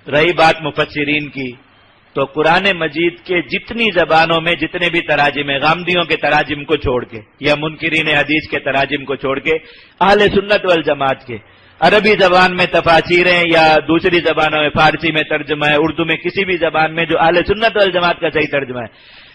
رہی بات مفسرین کی، تو قرآن مجید کے جتنی زبانوں میں جتنے بھی تراجم ہیں، غامدیوں کے تراجم کو چھوڑ کے یا منکرین حدیث کے تراجم کو چھوڑ کے، اہل سنت والجماعت کے عربی زبان میں تفاسیر ہیں یا دوسری زبانوں میں، فارسی میں ترجمہ ہے، اردو میں، کسی بھی زبان میں جو اہل سنت والجماعت کا صحیح ترجمہ ہے،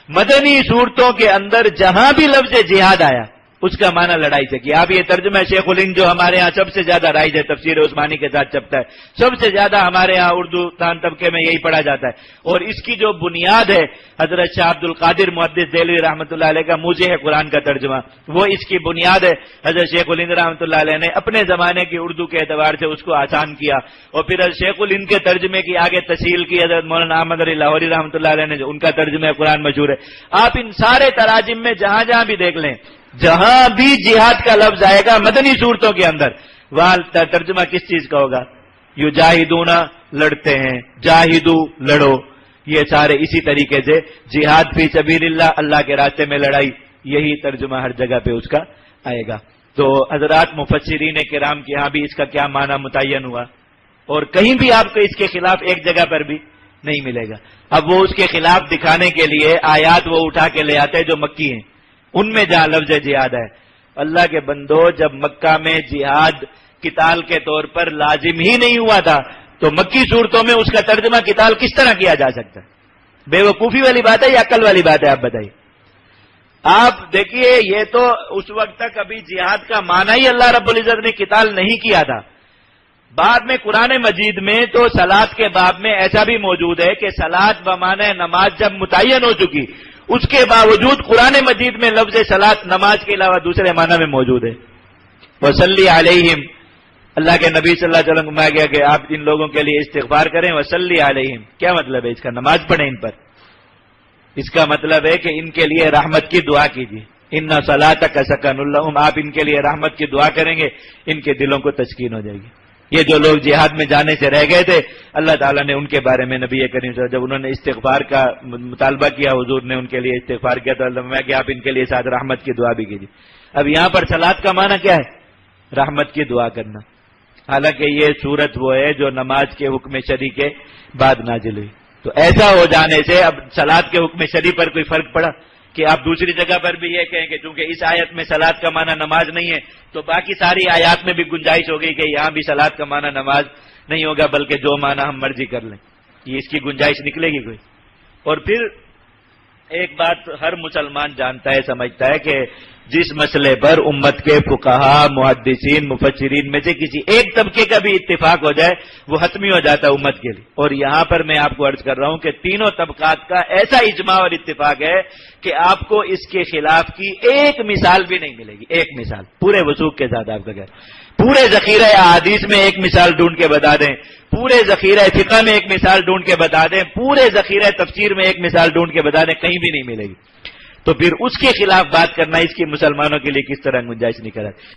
مدنی صورتوں کے اندر جہاں بھی لفظ جہاد آیا اس کا معنی لڑائی سے کیا۔ اب یہ ترجمہ شیخ الہند جو ہمارے ہاں سب سے زیادہ رائج ہے، تفسیر عثمانی کے ساتھ چپتا ہے، سب سے زیادہ ہمارے ہاں اردو دان طبقے میں یہی پڑھا جاتا ہے، اور اس کی جو بنیاد ہے حضرت شاہ عبد القادر محدث دہلوی رحمۃ اللہ علیہ کا موضع ہے قرآن کا ترجمہ، وہ اس کی بنیاد ہے۔ حضرت شیخ الہند رحمۃ اللہ علیہ نے اپنے زمانے کی اردو کے اعتبار سے اس کو آسان کیا، اور پھر حضرت شیخ الہند کے ترجمے کی آگے تشہیر کی حضرت مولانا احمد علی لاہوری رحمۃ اللہ علیہ نے، جو ان کا ترجمہ قرآن مشہور ہے۔ آپ ان سارے تراجم میں جہاں جہاں بھی دیکھ لیں، جہاں بھی جہاد کا لفظ آئے گا مدنی صورتوں کے اندر، وہاں ترجمہ کس چیز کا ہوگا؟ یجاہدون، لڑتے ہیں، جاہدو، لڑو، یہ سارے اسی طریقے سے جہاد فی سبیل اللہ، اللہ کے راستے میں لڑائی، یہی ترجمہ ہر جگہ پہ اس کا آئے گا۔ تو حضرات مفسرین کرام کے یہاں بھی اس کا کیا معنی متعین ہوا، اور کہیں بھی آپ کو اس کے خلاف ایک جگہ پر بھی نہیں ملے گا۔ اب وہ اس کے خلاف دکھانے کے لیے آیات وہ اٹھا کے لے آتے ہیں جو مکی ہیں، ان میں جہاں لفظ جہاد ہے۔ اللہ کے بندو، جب مکہ میں جہاد قتال کے طور پر لازم ہی نہیں ہوا تھا تو مکی صورتوں میں اس کا ترجمہ قتال کس طرح کیا جا سکتا ہے؟ بے وقوفی والی بات ہے یا عقل والی بات ہے؟ آپ بتائیے۔ آپ دیکھیے، یہ تو اس وقت تک ابھی جہاد کا معنی ہی اللہ رب العزت نے قتال نہیں کیا تھا۔ بعد میں قرآن مجید میں تو صلاۃ کے باب میں ایسا بھی موجود ہے کہ صلاۃ بمعنی نماز جب متعین ہو چکی، اس کے باوجود قرآن مجید میں لفظ صلاۃ نماز کے علاوہ دوسرے معنی میں موجود ہے۔ وصلی علیہم، اللہ کے نبی صلی اللہ علیہ وسلم کو کہا گیا کہ آپ ان لوگوں کے لیے استغفار کریں۔ وصلی علیہم کیا مطلب ہے اس کا؟ نماز پڑھیں ان پر۔ اس کا مطلب ہے کہ ان کے لیے رحمت کی دعا کیجیے۔ ان صلاتک سکن لہم، آپ ان کے لیے رحمت کی دعا کریں گے، ان کے دلوں کو تسکین ہو جائے گی۔ یہ جو لوگ جہاد میں جانے سے رہ گئے تھے، اللہ تعالیٰ نے ان کے بارے میں نبی کریم صلی اللہ علیہ وسلم جب انہوں نے استغفار کا مطالبہ کیا، حضور نے ان کے لیے استغفار کیا تو اللہ میں کہ آپ ان کے لیے ساتھ رحمت کی دعا بھی کیجیے۔ اب یہاں پر صلاۃ کا معنی کیا ہے؟ رحمت کی دعا کرنا۔ حالانکہ یہ صورت وہ ہے جو نماز کے حکم شرعی کے بعد نازل ہوئی، تو ایسا ہو جانے سے اب صلاۃ کے حکم شرعی پر کوئی فرق پڑا کہ آپ دوسری جگہ پر بھی یہ کہیں کہ چونکہ اس آیت میں صلاۃ کا معنی نماز نہیں ہے تو باقی ساری آیات میں بھی گنجائش ہو گئی کہ یہاں بھی صلاۃ کا معنی نماز نہیں ہوگا بلکہ جو معنی ہم مرضی کر لیں، یہ اس کی گنجائش نکلے گی کوئی؟ اور پھر ایک بات ہر مسلمان جانتا ہے، سمجھتا ہے کہ جس مسئلے پر امت کے فقہا، محدثین، مفسرین میں سے کسی ایک طبقے کا بھی اتفاق ہو جائے وہ حتمی ہو جاتا ہے امت کے لیے، اور یہاں پر میں آپ کو عرض کر رہا ہوں کہ تینوں طبقات کا ایسا اجماع اور اتفاق ہے کہ آپ کو اس کے خلاف کی ایک مثال بھی نہیں ملے گی۔ ایک مثال پورے وثوق کے ساتھ آپ کا کہہ، پورے ذخیرہ احادیث میں ایک مثال ڈھونڈ کے بتا دیں، پورے ذخیرہ فقہ میں ایک مثال ڈھونڈ کے بتا دیں، پورے ذخیرہ تفسیر میں ایک مثال ڈھونڈ کے بتا دیں، کہیں بھی نہیں ملے گی۔ تو پھر اس کے خلاف بات کرنا اس کی مسلمانوں کے لیے کس طرح گنجائش نہیں کرا۔